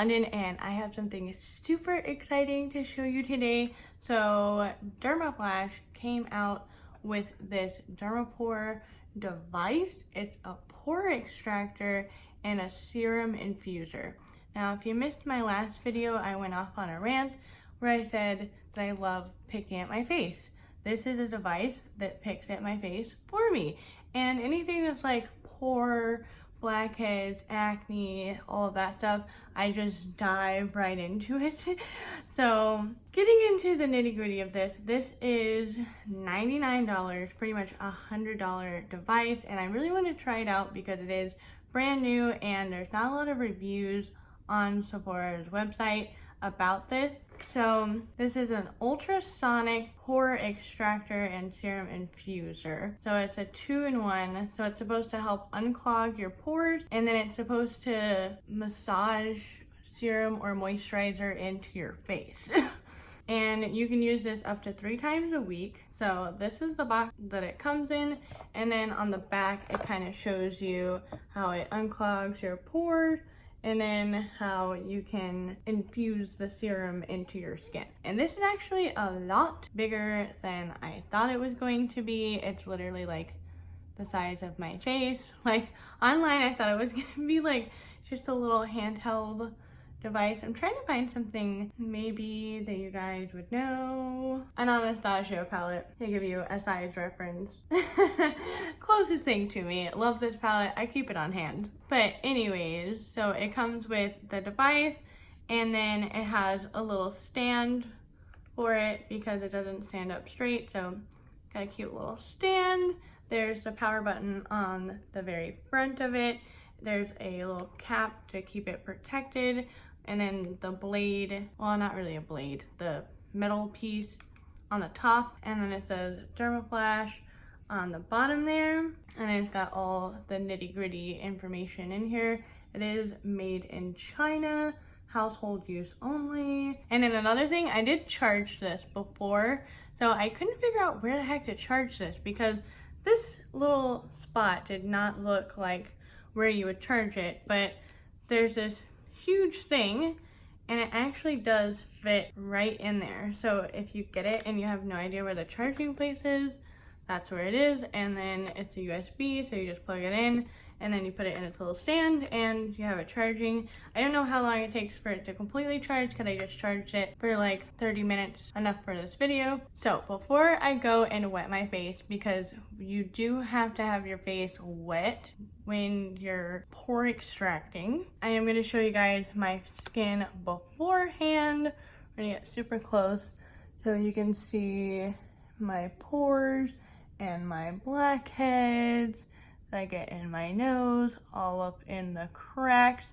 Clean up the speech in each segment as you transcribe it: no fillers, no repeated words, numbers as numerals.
London, and I have something super exciting to show you today. So DermaFlash came out with this DermaPore device. It's a pore extractor and a serum infuser. Now, if you missed my last video, I went off on a rant where I said that I love picking at my face. This is a device that picks at my face for me. And anything that's like pore, blackheads, acne, all of that stuff, I just dive right into it. So getting into the nitty gritty of this is $99, pretty much $100 device. And I really want to try it out because it is brand new and there's not a lot of reviews on Sephora's website about this. So this is an ultrasonic pore extractor and serum infuser. So it's a 2-in-1. So it's supposed to help unclog your pores, and then it's supposed to massage serum or moisturizer into your face. And you can use this up to 3 times a week. So this is the box that it comes in, and then on the back it kind of shows you how it unclogs your pores and then how you can infuse the serum into your skin. And this is actually a lot bigger than I thought it was going to be. It's literally like the size of my face. Like online I thought it was gonna be like just a little handheld device. I'm trying to find something maybe that you guys would know. An Anastasia palette to give you a size reference. Closest thing to me. Love this palette. I keep it on hand. But anyways, so it comes with the device, and then it has a little stand for it because it doesn't stand up straight. So got a cute little stand. There's the power button on the very front of it. There's a little cap to keep it protected. And then the blade, well, not really a blade, the metal piece on the top. And then it says DermaFlash on the bottom there. And it's got all the nitty gritty information in here. It is made in China, household use only. And then another thing, I did charge this before. So I couldn't figure out where the heck to charge this because this little spot did not look like where you would charge it. But there's this huge thing and it actually does fit right in there. So if you get it and you have no idea where the charging place is, that's where it is. And then it's a USB, so you just plug it in and then you put it in its little stand and you have it charging. I don't know how long it takes for it to completely charge because I just charged it for like 30 minutes, enough for this video. So before I go and wet my face, because you do have to have your face wet when you're pore extracting, I am going to show you guys my skin beforehand. We're going to get super close so you can see my pores and my blackheads that I get in my nose, all up in the cracks.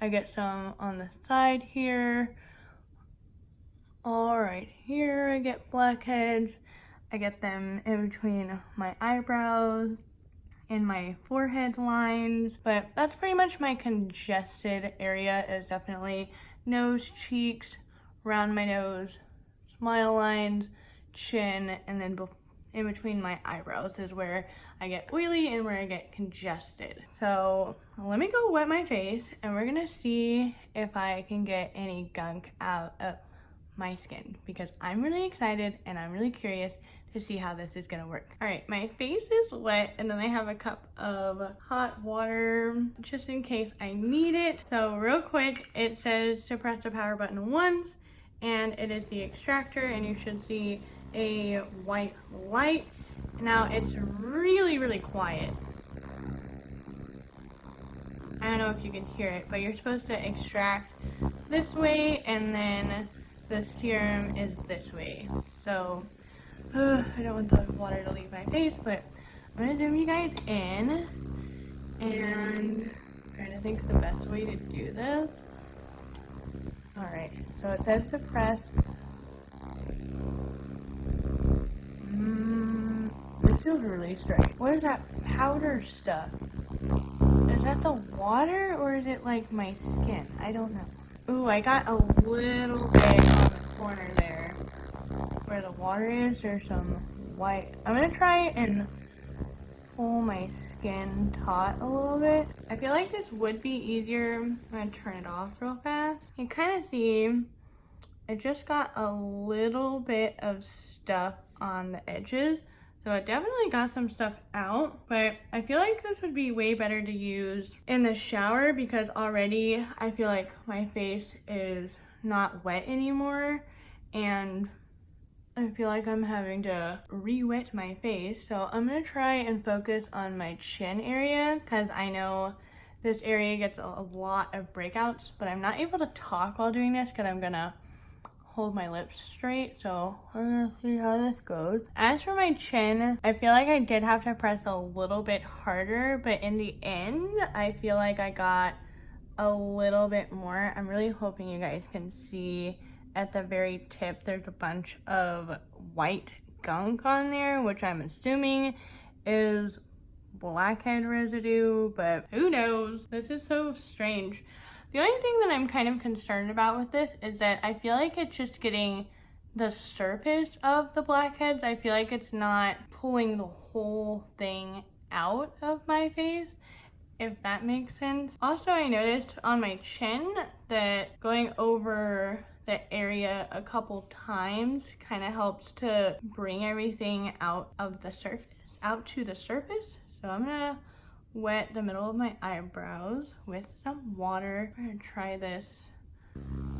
I get some on the side here. All right here I get blackheads. I get them in between my eyebrows, in my forehead lines. But that's pretty much my congested area, is definitely nose, cheeks, around my nose, smile lines, chin, and then in between my eyebrows is where I get oily and where I get congested. So let me go wet my face and we're gonna see if I can get any gunk out of my skin because I'm really excited and I'm really curious to see how this is gonna work. All right, my face is wet and then I have a cup of hot water just in case I need it. So real quick, it says to press the power button once, and it is the extractor, and you should see a white light. Now it's really quiet. I don't know if you can hear it, but you're supposed to extract this way and then the serum is this way. So I don't want the water to leave my face, but I'm gonna zoom you guys in and I'm trying to think of the best way to do this. Alright, so it says to press. It feels really strange. What is that powder stuff? Is that the water or is it like my skin? I don't know. Ooh, I got a little bit on the corner there where the water is. There's some white. I'm gonna try and pull my skin taut a little bit. I feel like this would be easier. I'm gonna turn it off real fast. You kind of see it just got a little bit of stuff on the edges. So it definitely got some stuff out, but I feel like this would be way better to use in the shower because already I feel like my face is not wet anymore and I feel like I'm having to re-wet my face. So I'm gonna try and focus on my chin area because I know this area gets a lot of breakouts, but I'm not able to talk while doing this because I'm gonna hold my lips straight, so I'm gonna see how this goes. As for my chin, I feel like I did have to press a little bit harder, but in the end, I feel like I got a little bit more. I'm really hoping you guys can see at the very tip, there's a bunch of white gunk on there, which I'm assuming is blackhead residue, but who knows? This is so strange. The only thing that I'm kind of concerned about with this is that I feel like it's just getting the surface of the blackheads. I feel like it's not pulling the whole thing out of my face, if that makes sense. Also, I noticed on my chin that going over the area a couple times kind of helps to bring everything out of the surface, out to the surface. So I'm gonna wet the middle of my eyebrows with some water. I'm gonna try this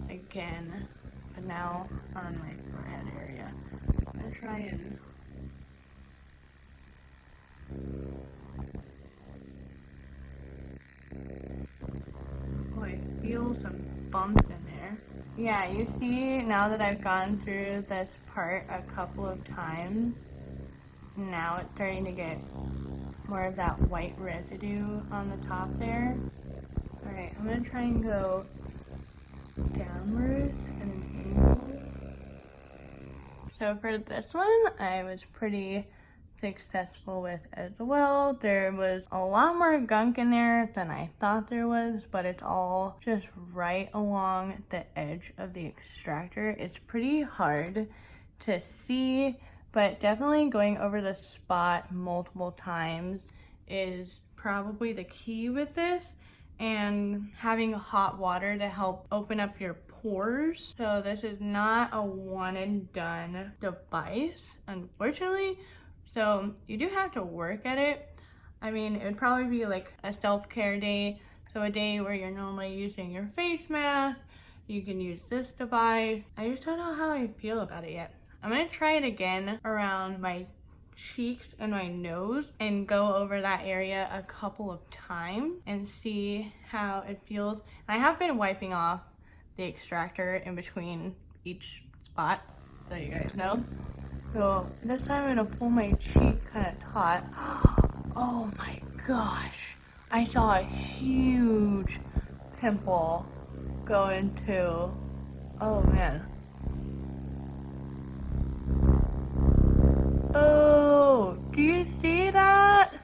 again, but now on my forehead area. I'm gonna try and oh, I feel some bumps in there. Yeah, you see now that I've gone through this part a couple of times, now it's starting to get more of that white residue on the top there. Alright, I'm gonna try and go downwards and inward. So for this one, I was pretty successful with as well. There was a lot more gunk in there than I thought there was, but it's all just right along the edge of the extractor. It's pretty hard to see, but definitely going over the spot multiple times is probably the key with this, and having hot water to help open up your pores. So this is not a one and done device, unfortunately. So you do have to work at it. I mean, it would probably be like a self-care day. So a day where you're normally using your face mask, you can use this device. I just don't know how I feel about it yet. I'm gonna try it again around my cheeks and my nose and go over that area a couple of times and see how it feels. And I have been wiping off the extractor in between each spot, so you guys know. So this time I'm gonna pull my cheek kind of taut. Oh my gosh, I saw a huge pimple go into, oh man. Oh, do you see that?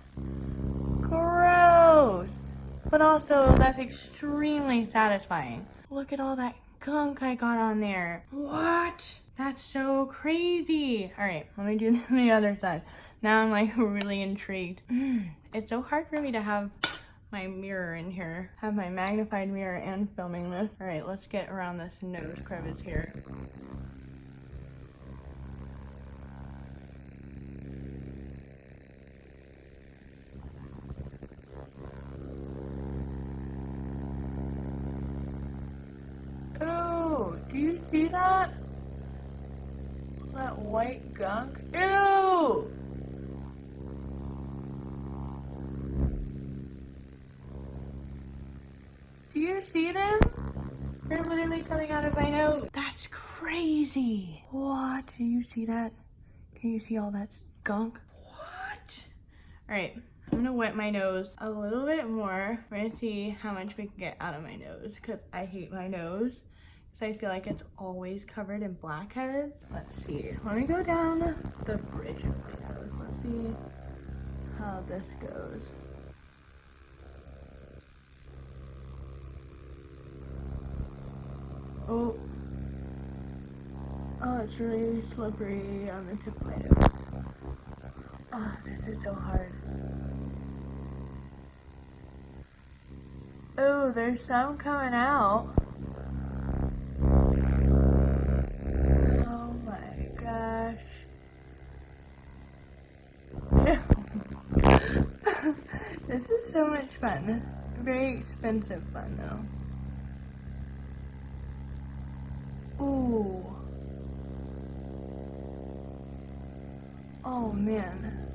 Gross. But also, that's extremely satisfying. Look at all that gunk I got on there. What? That's so crazy. All right, let me do the other side. Now I'm like really intrigued. It's so hard for me to have my mirror in here, have my magnified mirror and filming this. All right, let's get around this nose crevice here. Oh, do you see that? That white gunk? Ew! Do you see them? They're literally coming out of my nose. That's crazy. What? Do you see that? Can you see all that gunk? What? Alright, I'm gonna wet my nose a little bit more. We're gonna see how much we can get out of my nose because I hate my nose. I feel like it's always covered in blackheads. Let's see. Let me go down the bridge of my nose. Let's see how this goes. Oh. Oh, it's really slippery on the tip of my nose. Oh, this is so hard. Oh, there's some coming out. Oh my gosh. This is so much fun. Very expensive fun though. Ooh. Oh man.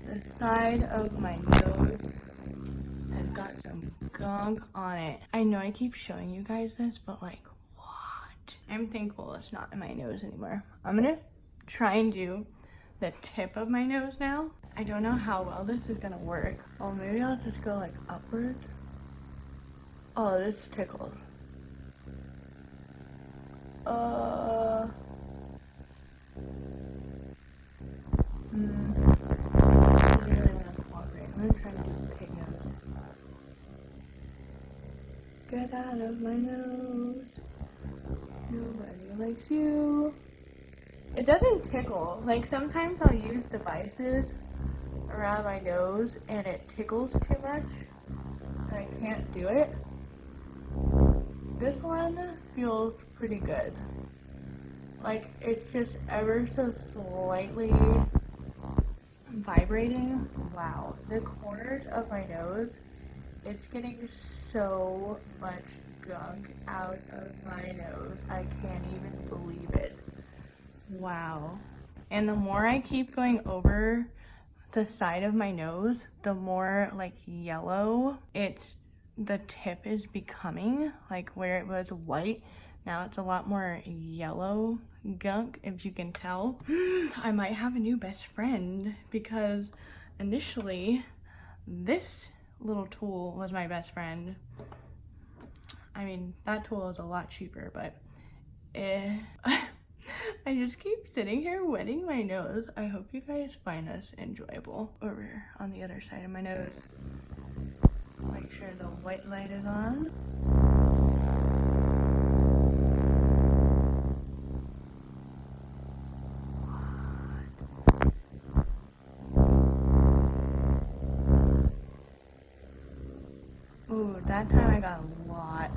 The side of my nose has got some gunk on it. I know I keep showing you guys this, but like, what? I'm thankful it's not in my nose anymore. I'm gonna try and do the tip of my nose now. I don't know how well this is gonna work. Oh, maybe I'll just go like upwards. Oh, this tickles. Really want to cooperate. I'm gonna try to do the pig nose. Get out of my nose. Nobody likes you. It doesn't tickle. Like sometimes I'll use devices around my nose and it tickles too much and I can't do it. This one feels pretty good. Like it's just ever so slightly vibrating. Wow. The corners of my nose, it's getting so much gunk out of my nose. I can't even believe it. Wow. And the more I keep going over the side of my nose, the more like yellow the tip is becoming. Like where it was white, now it's a lot more yellow gunk, if you can tell. I might have a new best friend because initially this little tool was my best friend. I mean, that tool is a lot cheaper, but I just keep sitting here wetting my nose. I hope you guys find this enjoyable. Over on the other side of my nose. Make sure the white light is on. Ooh, that time I got a lot.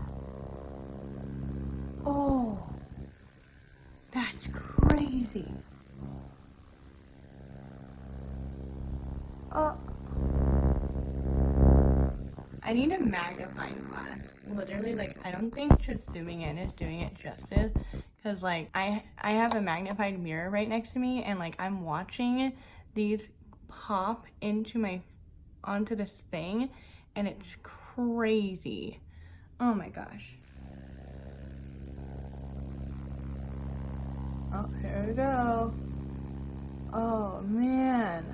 Oh, that's crazy. Oh. I need a magnifying glass. Literally, like, I don't think just zooming in is doing it justice. Because, like, I have a magnified mirror right next to me. And, like, I'm watching these pop onto this thing. And it's crazy. Oh, my gosh. Oh, here we go. Oh, man.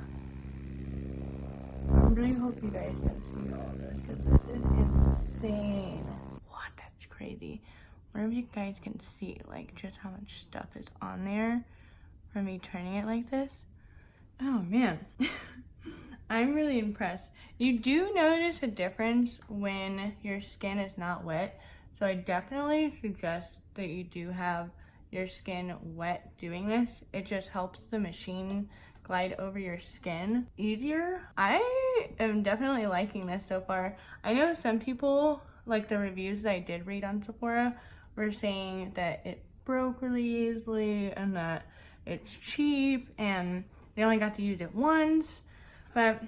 I really hope you guys can see all this because this is insane. What? That's crazy. I wonder if you guys can see like just how much stuff is on there from me turning it like this. Oh man. I'm really impressed. You do notice a difference when your skin is not wet. So I definitely suggest that you do have your skin wet doing this. It just helps the machine glide over your skin easier. I am definitely liking this so far. I know some people, like the reviews that I did read on Sephora, were saying that it broke really easily and that it's cheap and they only got to use it once. But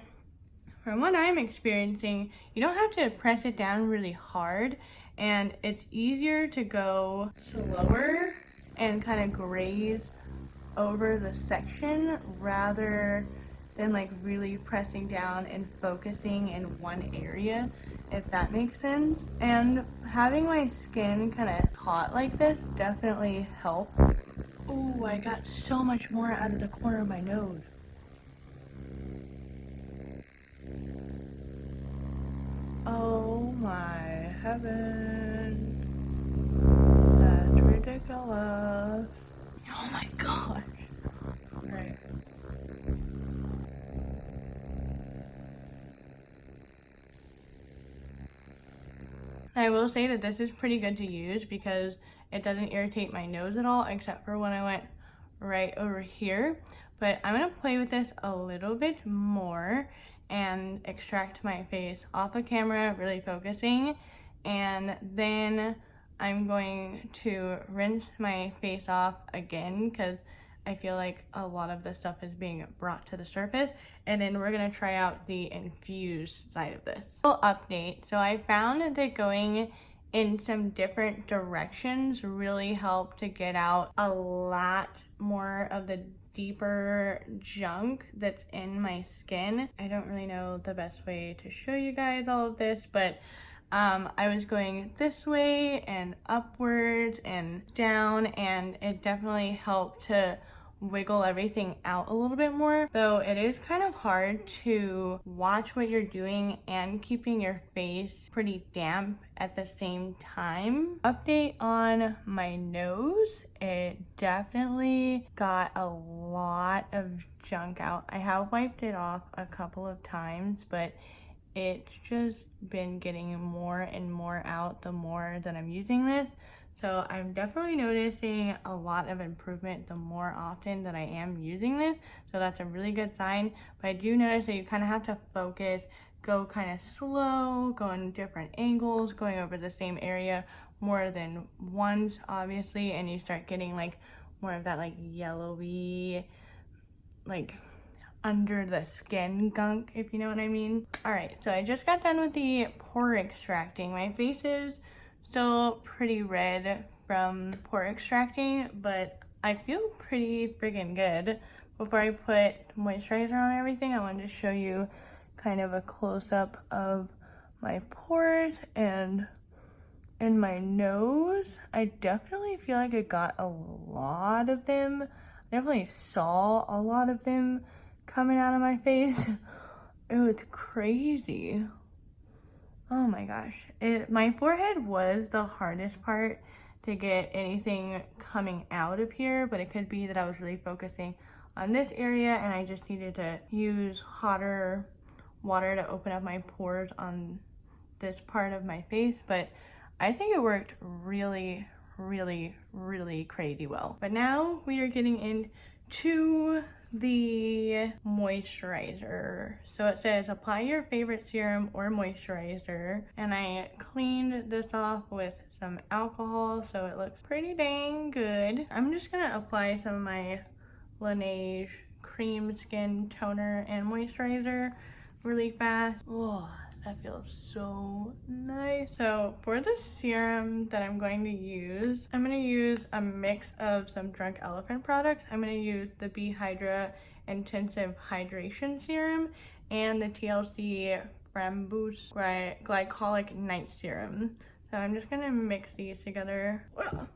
from what I'm experiencing, you don't have to press it down really hard and it's easier to go slower and kind of graze over the section rather than like really pressing down and focusing in one area, if that makes sense. And having my skin kind of hot like this definitely helps. Oh, I got so much more out of the corner of my nose. Oh my heaven. That's ridiculous. Oh my gosh. Right. I will say that this is pretty good to use because it doesn't irritate my nose at all except for when I went right over here. but I'm gonna play with this a little bit more and extract my face off of camera, really focusing, and then I'm going to rinse my face off again because I feel like a lot of the stuff is being brought to the surface, and then we're gonna try out the infuse side of this. Little update, so I found that going in some different directions really helped to get out a lot more of the deeper junk that's in my skin. I don't really know the best way to show you guys all of this, but I was going this way and upwards and down, and it definitely helped to wiggle everything out a little bit more. Though it is kind of hard to watch what you're doing and keeping your face pretty damp at the same time. Update on my nose. It definitely got a lot of junk out. I have wiped it off a couple of times, but it's just been getting more and more out the more that I'm using this. So I'm definitely noticing a lot of improvement the more often that I am using this. So that's a really good sign. But I do notice that you kind of have to focus, go kind of slow, go in different angles, going over the same area more than once, obviously. And you start getting like more of that like yellowy, like under the skin gunk, if you know what I mean. All right, so I just got done with the pore extracting. My face is still pretty red from pore extracting, but I feel pretty freaking good. Before I put moisturizer on everything, I wanted to show you kind of a close-up of my pores and in my nose. I definitely feel like I got a lot of them. I definitely saw a lot of them coming out of my face. It was crazy. Oh my gosh. My forehead was the hardest part to get anything coming out of here, but it could be that I was really focusing on this area and I just needed to use hotter water to open up my pores on this part of my face. But I think it worked really, really, really crazy well. But now we are getting into the moisturizer. So it says apply your favorite serum or moisturizer, and I cleaned this off with some alcohol so it looks pretty dang good. I'm just gonna apply some of my Laneige cream skin toner and moisturizer really fast. Oh, that feels so nice. So for the serum that I'm going to use, I'm going to use a mix of some Drunk Elephant products. I'm going to use the Bee Hydra Intensive Hydration Serum and the TLC Framboos Glycolic Night Serum. So I'm just going to mix these together. Whoa, I'm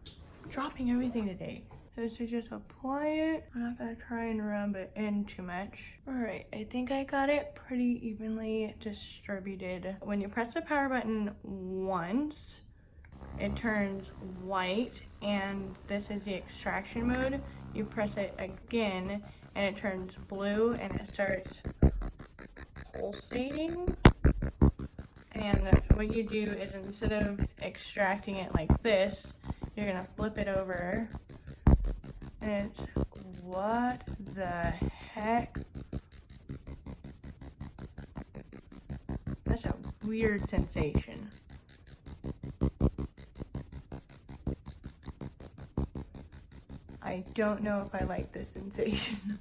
dropping everything today. So just apply it. I'm not gonna try and rub it in too much. All right, I think I got it pretty evenly distributed. When you press the power button once, it turns white, and this is the extraction mode. You press it again, and it turns blue, and it starts pulsating. And what you do is instead of extracting it like this, you're gonna flip it over. And it's, what the heck? That's a weird sensation. I don't know if I like this sensation.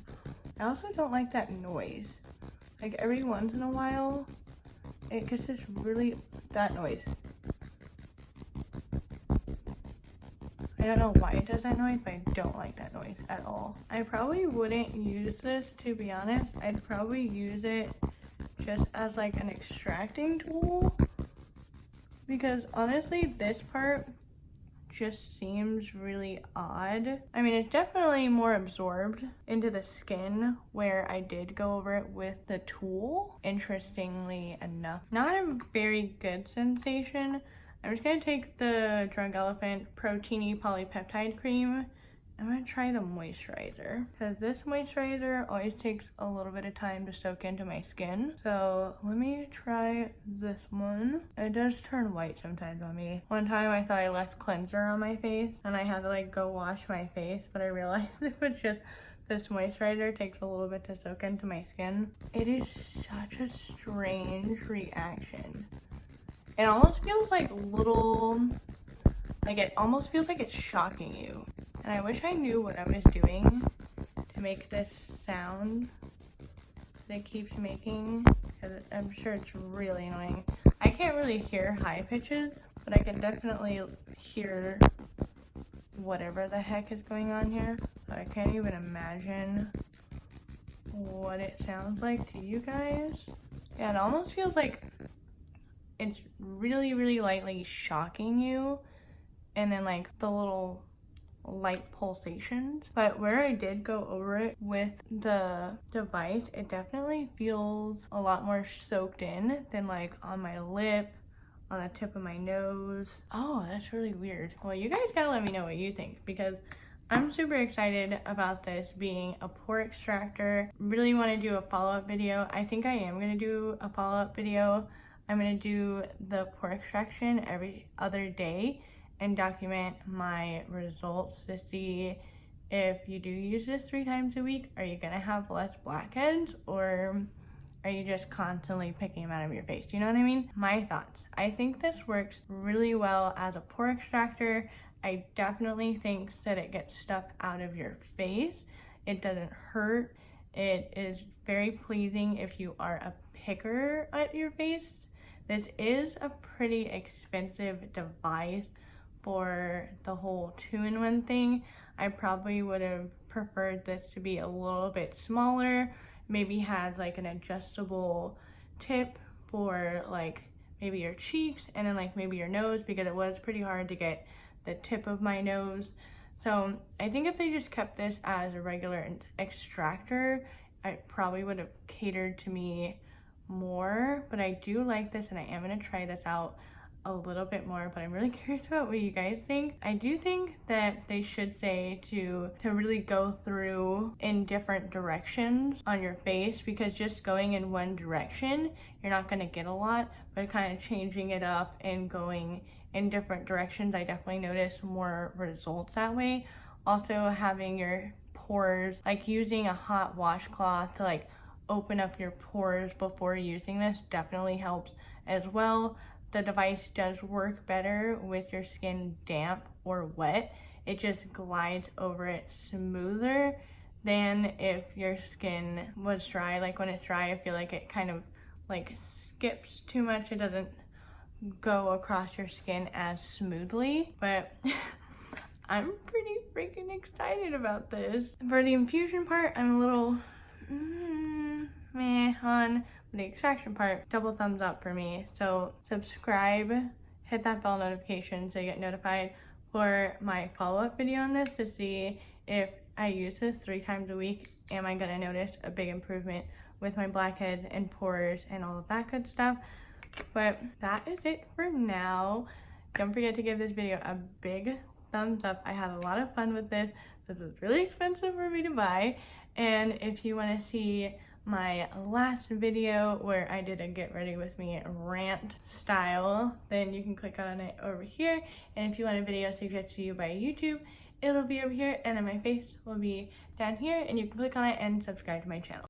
I also don't like that noise. Like every once in a while, it gets this really, that noise. I don't know why it does that noise, but I don't like that noise at all. I probably wouldn't use this, to be honest. I'd probably use it just as like an extracting tool, because honestly this part just seems really odd. I mean, it's definitely more absorbed into the skin where I did go over it with the tool, interestingly enough. Not a very good sensation. I'm just gonna take the Drunk Elephant Proteiny Polypeptide Cream I'm gonna try the moisturizer, because this moisturizer always takes a little bit of time to soak into my skin. So let me try this one. It does turn white sometimes on me. One time I thought I left cleanser on my face and I had to like go wash my face, but I realized it was just this moisturizer takes a little bit to soak into my skin. It is such a strange reaction. It almost feels like it almost feels like it's shocking you. And I wish I knew what I was doing to make this sound that it keeps making, because I'm sure it's really annoying. I can't really hear high pitches, but I can definitely hear whatever the heck is going on here. So I can't even imagine what it sounds like to you guys. Yeah, it almost feels like it's really, really lightly shocking you, and then like the little light pulsations. But where I did go over it with the device, it definitely feels a lot more soaked in than like on my lip, on the tip of my nose. Oh, that's really weird. Well, you guys gotta let me know what you think, because I'm super excited about this being a pore extractor. Really want to do a follow-up video. I think I am going to do a follow-up video. I'm going to do the pore extraction every other day and document my results to see if you do use this 3 times a week, are you going to have less blackheads, or are you just constantly picking them out of your face? You know what I mean? My thoughts. I think this works really well as a pore extractor. I definitely think that it gets stuff out of your face. It doesn't hurt. It is very pleasing if you are a picker at your face. This is a pretty expensive device for the whole 2-in-1 thing. I probably would have preferred this to be a little bit smaller, maybe had like an adjustable tip for like maybe your cheeks and then like maybe your nose, because it was pretty hard to get the tip of my nose. So I think if they just kept this as a regular extractor, it probably would have catered to me more. But I do like this, and I am going to try this out a little bit more, but I'm really curious about what you guys think. I do think that they should say to really go through in different directions on your face, because just going in one direction, you're not going to get a lot, but kind of changing it up and going in different directions, I definitely notice more results that way. Also, having your pores, like using a hot washcloth to like open up your pores before using this, definitely helps as well. The device does work better with your skin damp or wet. It just glides over it smoother than if your skin was dry. Like when it's dry, I feel like it kind of like skips too much. It doesn't go across your skin as smoothly, but I'm pretty freaking excited about this. For the infusion part, I'm a little meh on. The extraction part, double thumbs up for me. So subscribe, hit that bell notification so you get notified for my follow-up video on this, to see if I use this 3 times a week, am I gonna notice a big improvement with my blackheads and pores and all of that good stuff. But that is it for now. Don't forget to give this video a big thumbs up. I had a lot of fun with this. This is really expensive for me to buy, and if you want to see my last video where I did a get ready with me rant style, then you can click on it over here. And if you want a video suggested to you by YouTube, it'll be over here, and then my face will be down here, and you can click on it and subscribe to my channel.